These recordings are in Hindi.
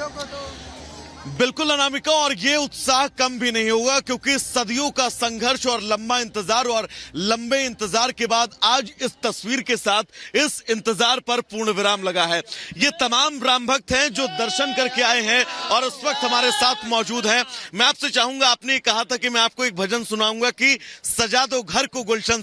विरोधियों को तो बिल्कुल अनामिका, और ये उत्साह कम भी नहीं होगा क्योंकि सदियों का संघर्ष और लंबा इंतजार और लंबे इंतजार के बाद आज इस तस्वीर के साथ इस इंतजार पर पूर्ण विराम लगा है। ये तमाम राम भक्त हैं जो दर्शन करके आए हैं और उस वक्त हमारे साथ मौजूद हैं। मैं आपसे चाहूंगा, आपने कहा था कि मैं आपको एक भजन सुनाऊंगा कि सजा दो घर को गुलशन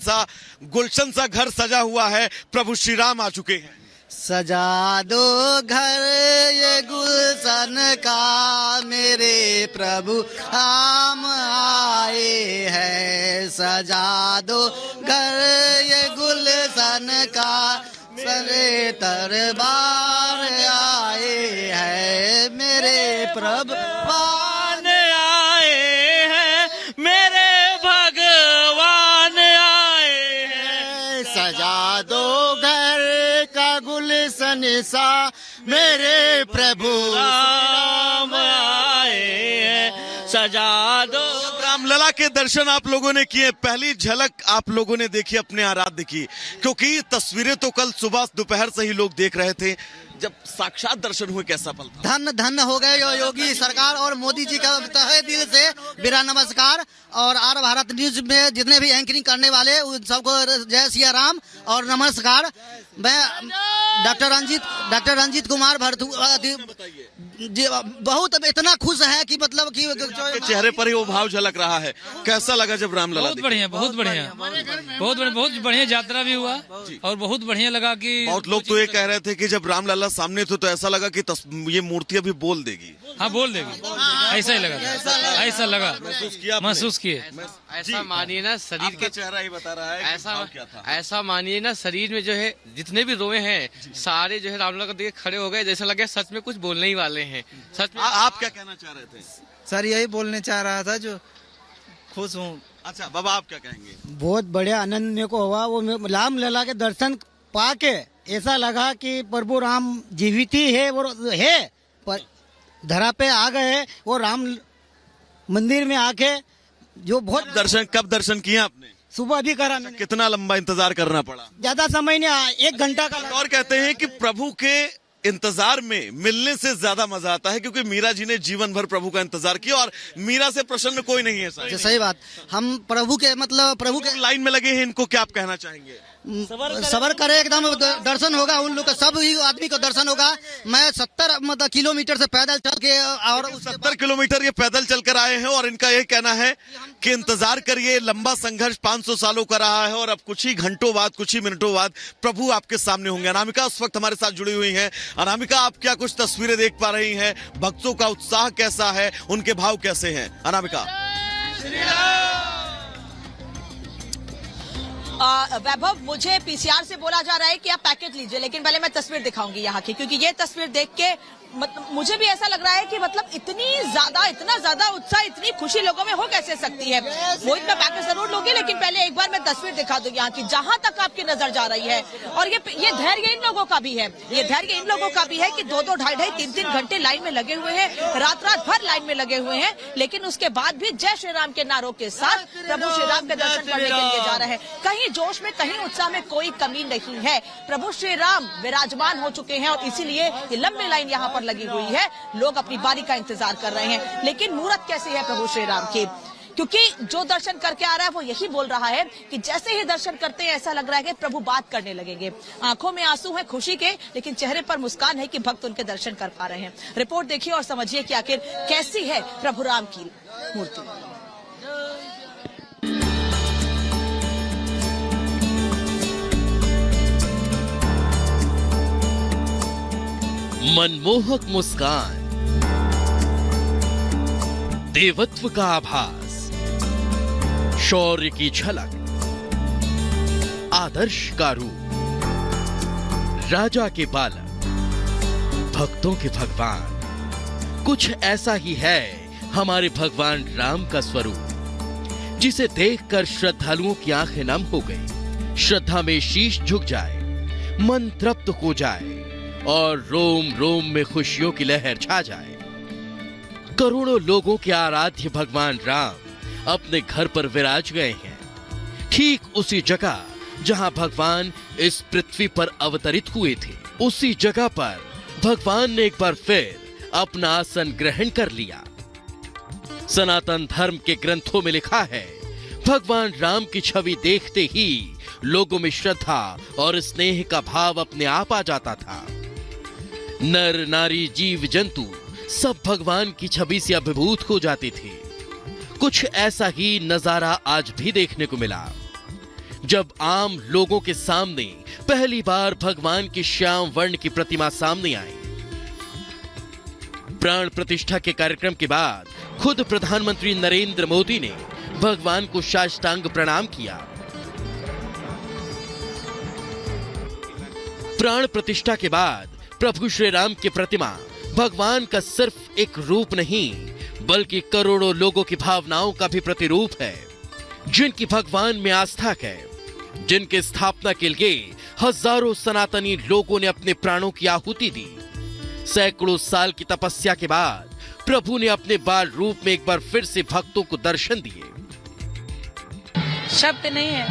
सा घर सजा हुआ है, प्रभु श्री राम आ चुके हैं। सजा दो घर ये गुलशन का, मेरे प्रभु राम आए हैं। सजा दो घर ये गुलशन का, सरे दरबार आए हैं, मेरे प्रभु भगवान आए हैं, मेरे भगवान आए हैं। सजा दो घर का गुलशन सा, मेरे प्रभु राम आए हैं। सजा दो। रामलला के दर्शन आप लोगों ने किए, पहली झलक आप लोगों ने देखी अपने आराध्य की, क्योंकि तस्वीरें तो कल सुबह दोपहर से ही लोग देख रहे थे। जब साक्षात दर्शन हुए कैसा पल था? धन धन हो गए योगी सरकार और मोदी जी का तहे दिल से मेरा नमस्कार। और आर भारत न्यूज में जितने भी एंकरिंग करने वाले उन सबको जय सिया राम और नमस्कार। मैं डॉक्टर रंजीत कुमार जी बहुत इतना खुश है कि मतलब कि चेहरे पर ही वो भाव झलक रहा है। कैसा लगा जब रामलला? बहुत बढ़िया, बहुत बढ़िया यात्रा भी हुआ और बहुत बढ़िया लगा कि बहुत लोग तो ये कह रहे थे कि जब रामलला सामने थे तो ऐसा लगा कि ये मूर्ति अभी बोल देगी। हाँ, बोल देगी, ऐसा ही लगा, ऐसा लगा, महसूस किए। ऐसा मानिए ना, शरीर के चेहरा ही बता रहा है ऐसा मानिए ना, शरीर में जो है जितने भी रोए हैं सारे जो है रामलला को देख खड़े हो गए, जैसा लगे सच में कुछ बोलने ही वाले हैं। सच में आप क्या कहना चाह रहे थे? सर यही बोलने चाह रहा था, जो खुश हूँ। अच्छा बाबा, आप क्या कहेंगे? बहुत बढ़िया आनंद मेरे को हुआ। वो रामलला के दर्शन पाके ऐसा लगा कि प्रभु राम जीवित ही है, वो है पर धरा पे आ गए। वो राम मंदिर में आके जो बहुत कब दर्शन किए आपने? सुबह भी करा मैंने। कितना लंबा इंतजार करना पड़ा? ज्यादा समय नहीं, 1 घंटा का। और कहते हैं कि प्रभु के इंतजार में मिलने से ज्यादा मजा आता है, क्योंकि मीरा जी ने जीवन भर प्रभु का इंतजार किया और मीरा से प्रसन्न कोई नहीं है। सही बात। हम प्रभु के प्रभु के लाइन में लगे हैं, इनको क्या आप कहना चाहेंगे? सबर करे, एकदम दर्शन होगा उन लोग का, सब आदमी को दर्शन होगा। मैं 70 किलोमीटर से पैदल चल के, और 70 किलोमीटर ये पैदल चलकर आए हैं और इनका ये कहना है कि इंतजार करिए, लंबा संघर्ष 500 सालों का रहा है और अब कुछ ही घंटों बाद, कुछ ही मिनटों बाद प्रभु आपके सामने होंगे। अनामिका उस वक्त हमारे साथ जुड़ी हुई है। अनामिका, आप क्या कुछ तस्वीरें देख पा रही हैं? भक्तों का उत्साह कैसा है, उनके भाव कैसे हैं? अनामिका। वैभव, मुझे पीसीआर से बोला जा रहा है कि आप पैकेट लीजिए, लेकिन पहले मैं तस्वीर दिखाऊंगी यहाँ की, क्योंकि ये तस्वीर देख के मुझे भी ऐसा लग रहा है कि मतलब इतना ज्यादा उत्साह, इतनी खुशी लोगों में हो कैसे सकती है। मोहित, मैं पैकेट जरूर लूंगी, लेकिन पहले एक बार मैं तस्वीर दिखा दूंगी यहाँ की, जहां तक आपकी नजर जा रही है। और ये धैर्य इन लोगों का भी है, ये धैर्य इन लोगों का भी है कि 2-2, 2.5, 3-3 घंटे लाइन में लगे हुए हैं, रात भर लाइन में लगे हुए हैं, लेकिन उसके बाद भी जय श्री राम के नारों के साथ प्रभु श्री राम के दर्शन करने के लिए जा रहे हैं। कहीं जोश में, कहीं उत्साह में कोई कमी नहीं है। प्रभु श्री राम विराजमान हो चुके हैं और इसीलिए ये लंबी लाइन यहाँ लगी हुई है। लोग अपनी बारी का इंतजार कर रहे हैं। लेकिन मूरत कैसी है प्रभु श्री राम की? क्योंकि जो दर्शन करके आ रहा है वो यही बोल रहा है कि जैसे ही दर्शन करते हैं ऐसा लग रहा है कि प्रभु बात करने लगेंगे। आंखों में आंसू हैं खुशी के, लेकिन चेहरे पर मुस्कान है कि भक्त उनके दर्शन कर पा रहे हैं। रिपोर्ट देखिए और समझिए कि आखिर कैसी है प्रभु राम की मूर्ति। मनमोहक मुस्कान, देवत्व का आभास, शौर्य की झलक, आदर्श का रूप, राजा के बालक, भक्तों के भगवान। कुछ ऐसा ही है हमारे भगवान राम का स्वरूप, जिसे देखकर श्रद्धालुओं की आंखें नम हो गई, श्रद्धा में शीश झुक जाए, मन तृप्त हो जाए और रोम रोम में खुशियों की लहर छा जाए। करोड़ों लोगों के आराध्य भगवान राम अपने घर पर विराज गए हैं, ठीक उसी जगह जहां भगवान इस पृथ्वी पर अवतरित हुए थे। उसी जगह पर भगवान ने एक बार फिर अपना आसन ग्रहण कर लिया। सनातन धर्म के ग्रंथों में लिखा है, भगवान राम की छवि देखते ही लोगों में श्रद्धा और स्नेह का भाव अपने आप आ जाता था। नर नारी जीव जंतु सब भगवान की छवि से अभिभूत हो जाते थे। कुछ ऐसा ही नजारा आज भी देखने को मिला, जब आम लोगों के सामने पहली बार भगवान की श्याम वर्ण की प्रतिमा सामने आई। प्राण प्रतिष्ठा के कार्यक्रम के बाद खुद प्रधानमंत्री नरेंद्र मोदी ने भगवान को साष्टांग प्रणाम किया। प्राण प्रतिष्ठा के बाद प्रभु श्री राम की प्रतिमा भगवान का सिर्फ एक रूप नहीं, बल्कि करोड़ों लोगों की भावनाओं का भी प्रतिरूप है, जिनकी भगवान में आस्था है, जिनके स्थापना के लिए हजारों सनातनी लोगों ने अपने प्राणों की आहुति दी। सैकड़ों साल की तपस्या के बाद प्रभु ने अपने बाल रूप में एक बार फिर से भक्तों को दर्शन दिए। शब्द नहीं है,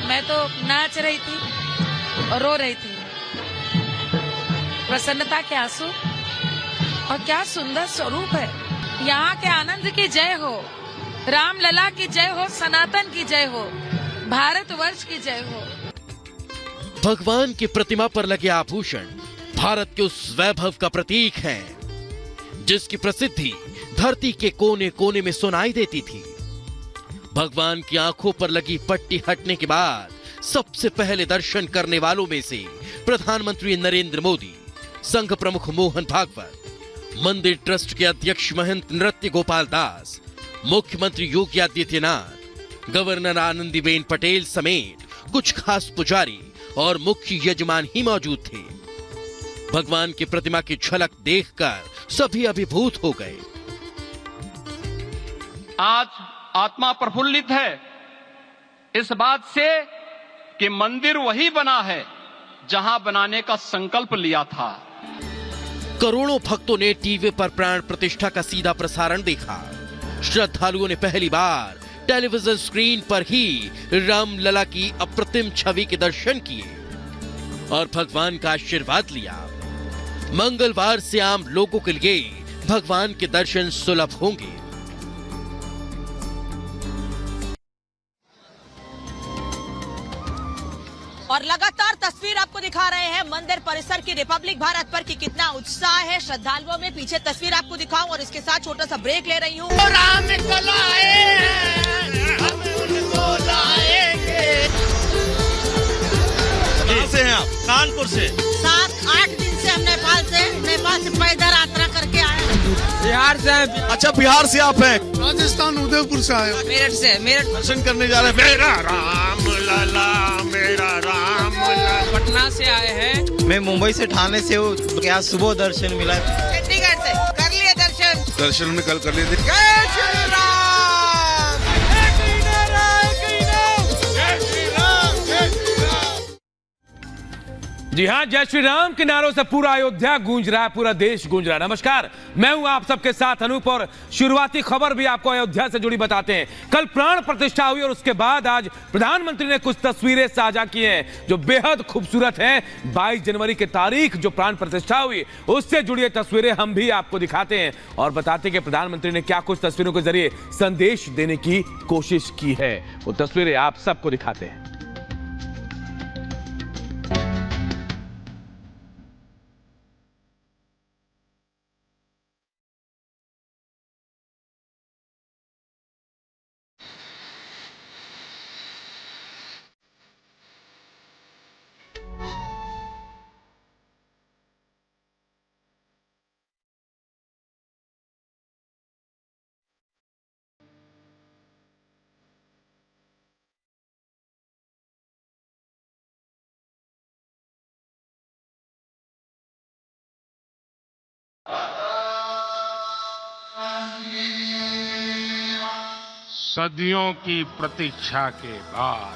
मैं तो नाच रही थी और रो रही थी। प्रसन्नता के आंसू, और क्या सुंदर स्वरूप है। यहाँ के आनंद की जय हो, रामलला की जय हो, सनातन की जय हो, भारतवर्ष की जय हो। भगवान की प्रतिमा पर लगे आभूषण भारत के उस वैभव का प्रतीक है, जिसकी प्रसिद्धि धरती के कोने कोने में सुनाई देती थी। भगवान की आंखों पर लगी पट्टी हटने के बाद सबसे पहले दर्शन करने वालों में से प्रधानमंत्री नरेंद्र मोदी, संघ प्रमुख मोहन भागवत, मंदिर ट्रस्ट के अध्यक्ष महंत नृत्य गोपाल दास, मुख्यमंत्री योगी आदित्यनाथ, गवर्नर आनंदीबेन पटेल समेत कुछ खास पुजारी और मुख्य यजमान ही मौजूद थे। भगवान की प्रतिमा की झलक देखकर सभी अभिभूत हो गए। आज आत्मा प्रफुल्लित है इस बात से कि मंदिर वही बना है जहां बनाने का संकल्प लिया था। करोड़ों भक्तों ने टीवी पर प्राण प्रतिष्ठा का सीधा प्रसारण देखा। श्रद्धालुओं ने पहली बार टेलीविजन स्क्रीन पर ही रामलला की अप्रतिम छवि के दर्शन किए और भगवान का आशीर्वाद लिया। मंगलवार से आम लोगों के लिए भगवान के दर्शन सुलभ होंगे। और लगातार तस्वीर आपको दिखा रहे हैं मंदिर परिसर की रिपब्लिक भारत पर कि कितना उत्साह है श्रद्धालुओं में। पीछे तस्वीर आपको दिखाऊं और इसके साथ छोटा सा ब्रेक ले रही हूँ। राम को लाए हम उनको लाएंगे। कहाँ से हैं आप? कानपुर से। 7-8 दिन से हम नेपाल से पैदल यात्रा करके आए हैं। बिहार से। अच्छा, बिहार से आप हैं? राजस्थान उदयपुर से आए। मेरठ से। मेरठ दर्शन करने जा रहे हैं। मेरा राम लला, मेरा राम लला। पटना से आए हैं। मैं मुंबई से, ठाणे से हूँ। क्या सुबह दर्शन मिला। चंडीगढ़ से कर लिए दर्शन। दर्शन हमने कल कर लिए थे। जय श्री राम। जी हाँ, जय श्री राम के नारों से पूरा अयोध्या गूंज रहा है, पूरा देश गूंज रहा है। नमस्कार, मैं हूं आप सबके साथ अनूप और शुरुआती खबर भी आपको अयोध्या से जुड़ी बताते हैं। कल प्राण प्रतिष्ठा हुई और उसके बाद आज प्रधानमंत्री ने कुछ तस्वीरें साझा की हैं जो बेहद खूबसूरत हैं। 22 जनवरी की तारीख जो प्राण प्रतिष्ठा हुई उससे जुड़ी तस्वीरें हम भी आपको दिखाते हैं और बताते हैं कि प्रधानमंत्री ने क्या कुछ तस्वीरों के जरिए संदेश देने की कोशिश की है। वो तस्वीरें आप सबको दिखाते हैं। सदियों की प्रतीक्षा के बाद